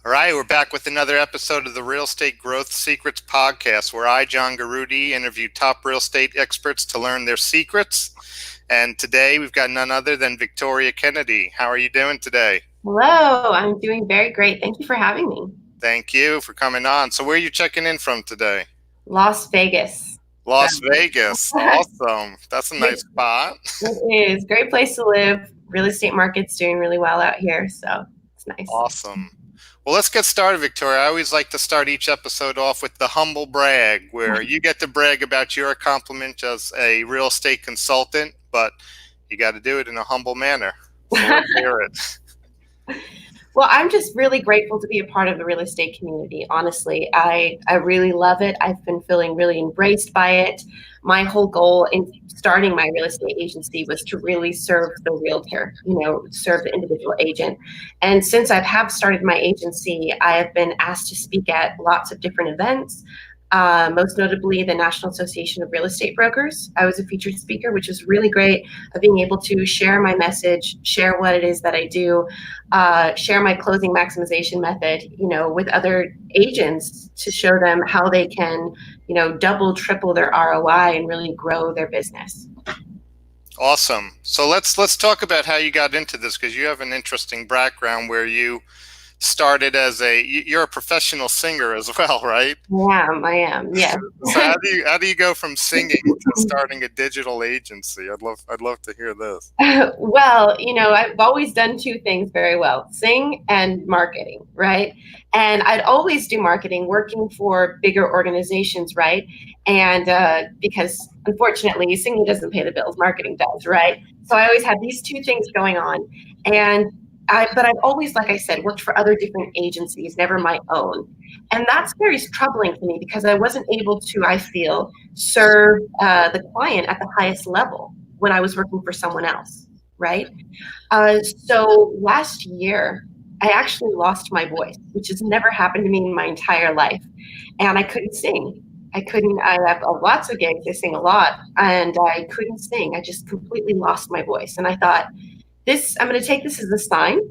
All right, we're back with another episode of the Real Estate Growth Secrets podcast, where I, John Garudi, interview top real estate experts to learn their secrets. And today we've got none other than Victoria Kennedy. How are you doing today? Hello, I'm doing very great. Thank you for having me. Thank you for coming on. So where are you checking in from today? Las Vegas. So Las Vegas. Awesome. That's a nice spot. it is great place to live. Real estate market's doing really well out here, so it's nice. Awesome. Well, let's get started, Victoria. I always like to start each episode off with the humble brag, where you get to brag about your accomplishment as a real estate consultant, but you got to do it in a humble manner. So let's hear it. Well, I'm just really grateful to be a part of the real estate community. Honestly, I really love it. I've been feeling really embraced by it. My whole goal in starting my real estate agency was to really serve the realtor, serve the individual agent. And since I have started my agency, I have been asked to speak at lots of different events. Most notably the National Association of Real Estate Brokers. I was a featured speaker, which was really great, of being able to share my message, share what it is that I do, share my closing maximization method, with other agents to show them how they can, double, triple their ROI and really grow their business. Awesome. So let's talk about how you got into this, because you have an interesting background where you started you're a professional singer as well, right? I am, yes. So how do you go from singing to starting a digital agency? I'd love to hear this. Well, I've always done two things very well: sing and marketing, right? And I'd always do marketing working for bigger organizations, right? And because unfortunately singing doesn't pay the bills, marketing does, right? So I always had these two things going on. But I've always, like I said, worked for other different agencies, never my own. And that's very troubling for me because I wasn't able to, I feel, serve the client at the highest level when I was working for someone else, right? So last year, I actually lost my voice, which has never happened to me in my entire life. And I couldn't sing. I have lots of gigs, I sing a lot, and I couldn't sing. I just completely lost my voice. And I thought, I'm going to take this as a sign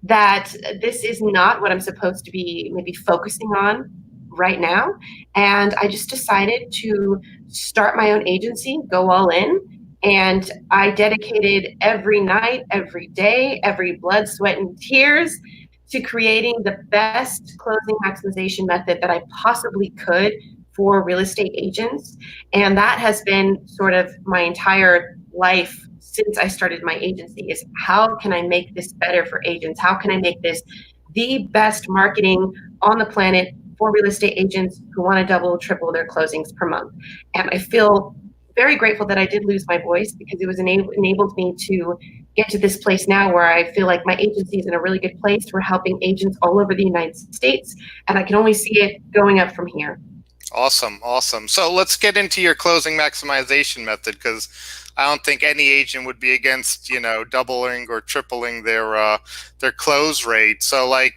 that this is not what I'm supposed to be maybe focusing on right now. And I just decided to start my own agency, go all in. And I dedicated every night, every day, every blood, sweat, and tears to creating the best closing maximization method that I possibly could for real estate agents. And that has been sort of my entire life since I started my agency, is how can I make this better for agents? How can I make this the best marketing on the planet for real estate agents who want to double, triple their closings per month? And I feel very grateful that I did lose my voice, because it was enabled me to get to this place now where I feel like my agency is in a really good place. We're helping agents all over the United States, and I can only see it going up from here. Awesome. So let's get into your closing maximization method, because I don't think any agent would be against, doubling or tripling their close rate. So, like,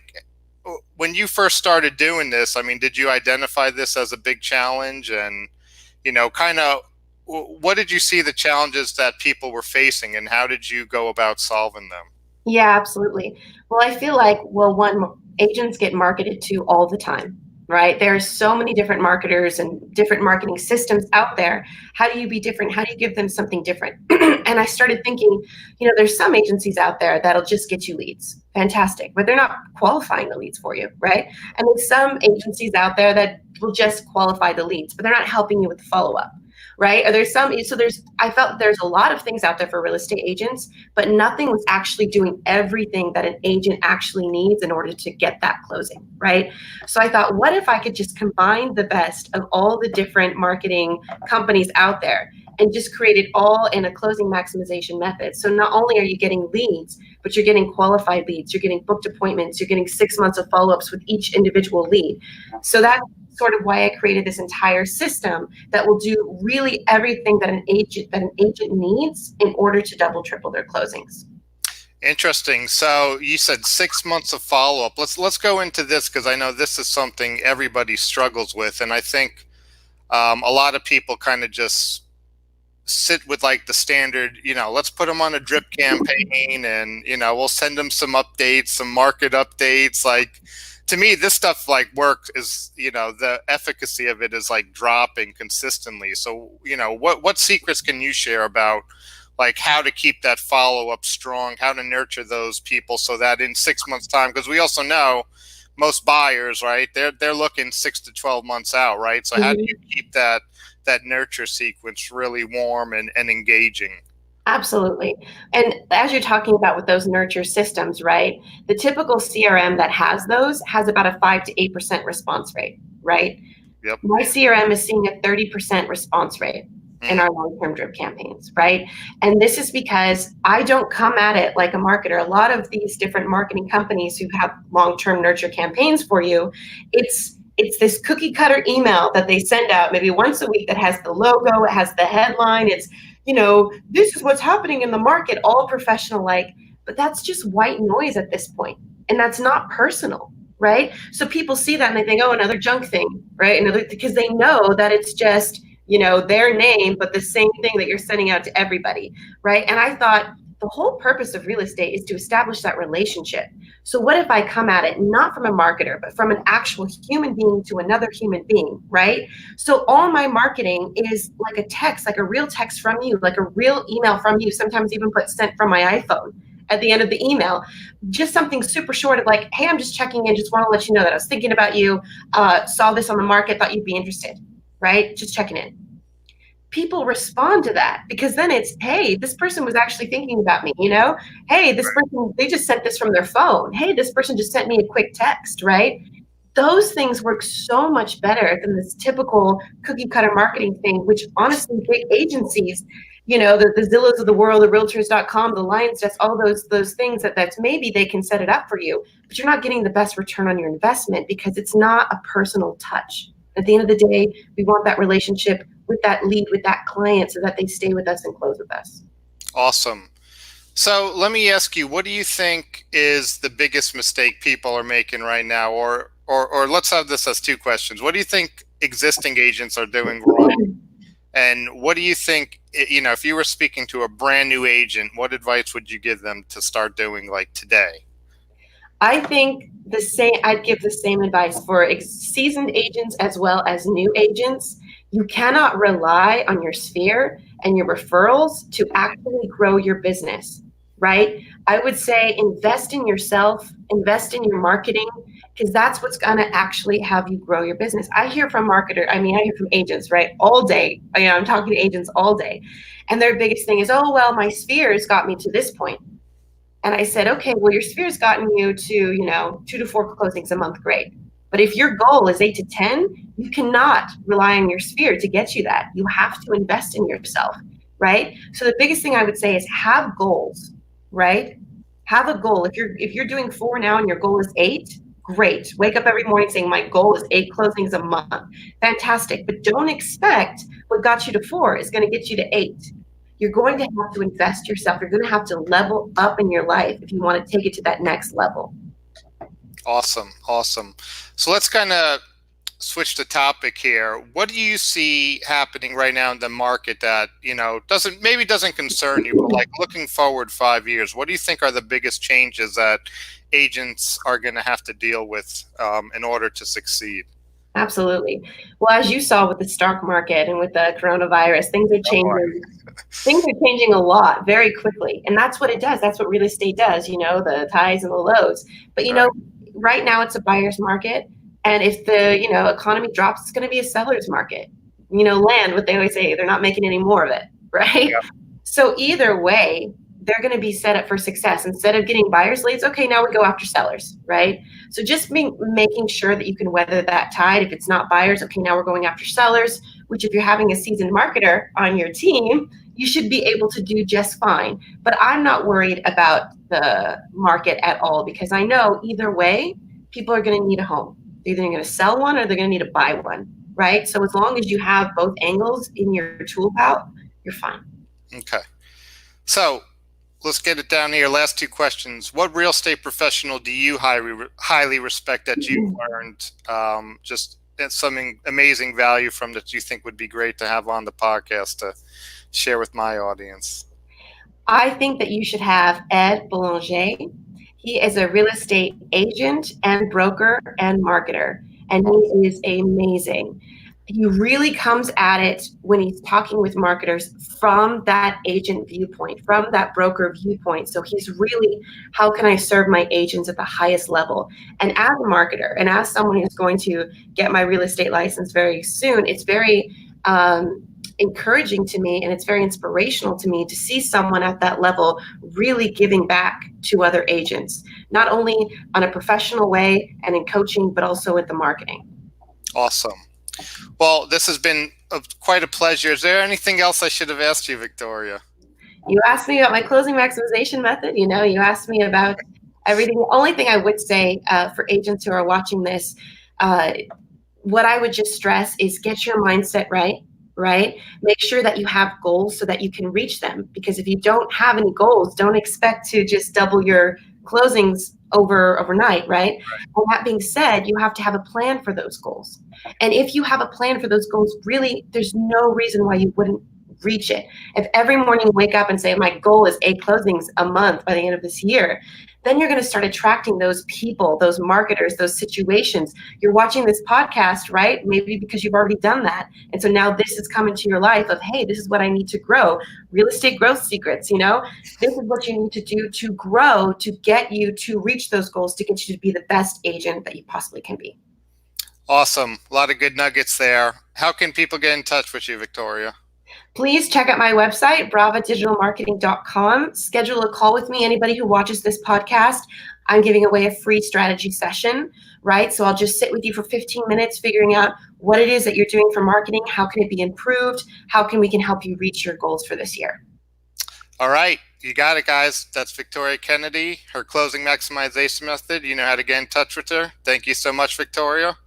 when you first started doing this, I mean, did you identify this as a big challenge? And, kind of, what did you see the challenges that people were facing, and how did you go about solving them? Yeah, absolutely. Well, I feel like, agents get marketed to all the time, right? There's so many different marketers and different marketing systems out there. How do you be different? How do you give them something different? And I started thinking, there's some agencies out there that'll just get you leads. Fantastic. But they're not qualifying the leads for you, right? And there's some agencies out there that will just qualify the leads, but they're not helping you with the follow-up. Right? I felt there's a lot of things out there for real estate agents, but nothing was actually doing everything that an agent actually needs in order to get that closing, right? So I thought, what if I could just combine the best of all the different marketing companies out there and just create it all in a closing maximization method? So not only are you getting leads, but you're getting qualified leads, you're getting booked appointments, you're getting 6 months of follow-ups with each individual lead. So that's sort of why I created this entire system that will do really everything that an agent needs in order to double, triple their closings. Interesting. So you said 6 months of follow-up. Let's go into this, because I know this is something everybody struggles with, and I think a lot of people kind of just sit with like the standard, let's put them on a drip campaign, and we'll send them some updates, some market updates. Like, to me, this stuff like work is, the efficacy of it is like dropping consistently. So, what secrets can you share about like how to keep that follow up strong, how to nurture those people so that in 6 months time, because we also know most buyers, right? They're looking 6 to 12 months out, right? So how do you Mhm. keep that nurture sequence really warm and engaging? Absolutely. And as you're talking about with those nurture systems, right? The typical CRM that has those has about a 5 to 8% response rate, right? Yep. My CRM is seeing a 30% response rate in Mm, our long-term drip campaigns, right? And this is because I don't come at it like a marketer. A lot of these different marketing companies who have long-term nurture campaigns for you, it's this cookie cutter email that they send out maybe once a week that has the logo, it has the headline, it's, this is what's happening in the market, all professional like, but that's just white noise at this point. And that's not personal, right? So people see that and they think, oh, another junk thing, right? Another, because they know that it's just, their name, but the same thing that you're sending out to everybody, right? And I thought the whole purpose of real estate is to establish that relationship. So what if I come at it not from a marketer, but from an actual human being to another human being, right? So all my marketing is like a text, like a real text from you, like a real email from you, sometimes even put sent from my iPhone at the end of the email, just something super short of like, hey, I'm just checking in, just want to let you know that I was thinking about you, saw this on the market, thought you'd be interested, right? Just checking in. People respond to that because then it's, hey, this person was actually thinking about me, hey, this person, they just sent this from their phone, hey, this person just sent me a quick text, right? Those things work so much better than this typical cookie cutter marketing thing, which honestly big agencies, the Zillows of the world, the realtors.com, the Lions, just all those things that's maybe they can set it up for you, but you're not getting the best return on your investment because it's not a personal touch. At the end of the day, we want that relationship with that lead, with that client, so that they stay with us and close with us. awesome. So let me ask you, what do you think is the biggest mistake people are making right now? Or let's have this as two questions. What do you think existing agents are doing wrong? And what do you think, if you were speaking to a brand new agent, what advice would you give them to start doing like today? I think the same. I'd give the same advice for seasoned agents as well as new agents. You cannot rely on your sphere and your referrals to actually grow your business, right? I would say invest in yourself, invest in your marketing, because that's what's going to actually have you grow your business. I hear from I hear from agents, right, all day. I'm talking to agents all day, and their biggest thing is, oh well, my sphere has got me to this point. And I said, okay, well, your sphere's gotten you to, 2 to 4 closings a month, great. But if your goal is 8 to 10, you cannot rely on your sphere to get you that. You have to invest in yourself, right? So the biggest thing I would say is have goals, right? Have a goal. If you're doing 4 now and your goal is 8, great. Wake up every morning saying my goal is 8 closings a month. Fantastic. But don't expect what got you to 4 is going to get you to 8. You're going to have to invest yourself. You're going to have to level up in your life if you want to take it to that next level. Awesome. Awesome. So let's kind of switch the topic here. What do you see happening right now in the market that, doesn't concern you, but like looking forward 5 years, what do you think are the biggest changes that agents are going to have to deal with in order to succeed? Absolutely. Well, as you saw with the stock market and with the coronavirus, things are Oh boy. changing. Things are changing a lot very quickly. And that's what it does. That's what real estate does, the highs and the lows. But, Right. right now it's a buyer's market. And if the, economy drops, it's going to be a seller's market. Land, what they always say, they're not making any more of it, right? Yeah. So either way, they're going to be set up for success. Instead of getting buyers leads, okay, now we go after sellers, right? So just making sure that you can weather that tide. If it's not buyers, okay, now we're going after sellers, which if you're having a seasoned marketer on your team, you should be able to do just fine. But I'm not worried about the market at all because I know either way, people are going to need a home. They're either going to sell one or they're going to need to buy one, right? So as long as you have both angles in your tool belt, you're fine. Okay. So let's get it down here. Last two questions. What real estate professional do you highly respect that you've learned just something amazing value from that you think would be great to have on the podcast to share with my audience? I think that you should have Ed Boulanger. He is a real estate agent and broker and marketer, and he is amazing. He really comes at it when he's talking with marketers from that agent viewpoint, from that broker viewpoint. So he's really, how can I serve my agents at the highest level? And as a marketer and as someone who's going to get my real estate license very soon, it's very encouraging to me, and it's very inspirational to me to see someone at that level really giving back to other agents, not only on a professional way and in coaching, but also with the marketing. Awesome. Well, this has been quite a pleasure. Is there anything else I should have asked you, Victoria? You asked me about my closing maximization method. You asked me about everything. The only thing I would say for agents who are watching this, what I would just stress is get your mindset right? Make sure that you have goals so that you can reach them. Because if you don't have any goals, don't expect to just double your closings overnight, right? And that being said, you have to have a plan for those goals. And if you have a plan for those goals, really, there's no reason why you wouldn't reach it. If every morning you wake up and say, my goal is 8 closings a month by the end of this year, then you're going to start attracting those people, those marketers, those situations. You're watching this podcast, right? Maybe because you've already done that. And so now this is coming to your life of, hey, this is what I need to grow. Real estate growth secrets, this is what you need to do to grow, to get you to reach those goals, to get you to be the best agent that you possibly can be. Awesome. A lot of good nuggets there. How can people get in touch with you, Victoria? Please check out my website, bravadigitalmarketing.com. Schedule a call with me. Anybody who watches this podcast, I'm giving away a free strategy session, right? So I'll just sit with you for 15 minutes figuring out what it is that you're doing for marketing, how can it be improved, how we can help you reach your goals for this year. All right. You got it, guys. That's Victoria Kennedy, her closing maximization method. You know how to get in touch with her. Thank you so much, Victoria.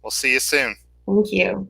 We'll see you soon. Thank you.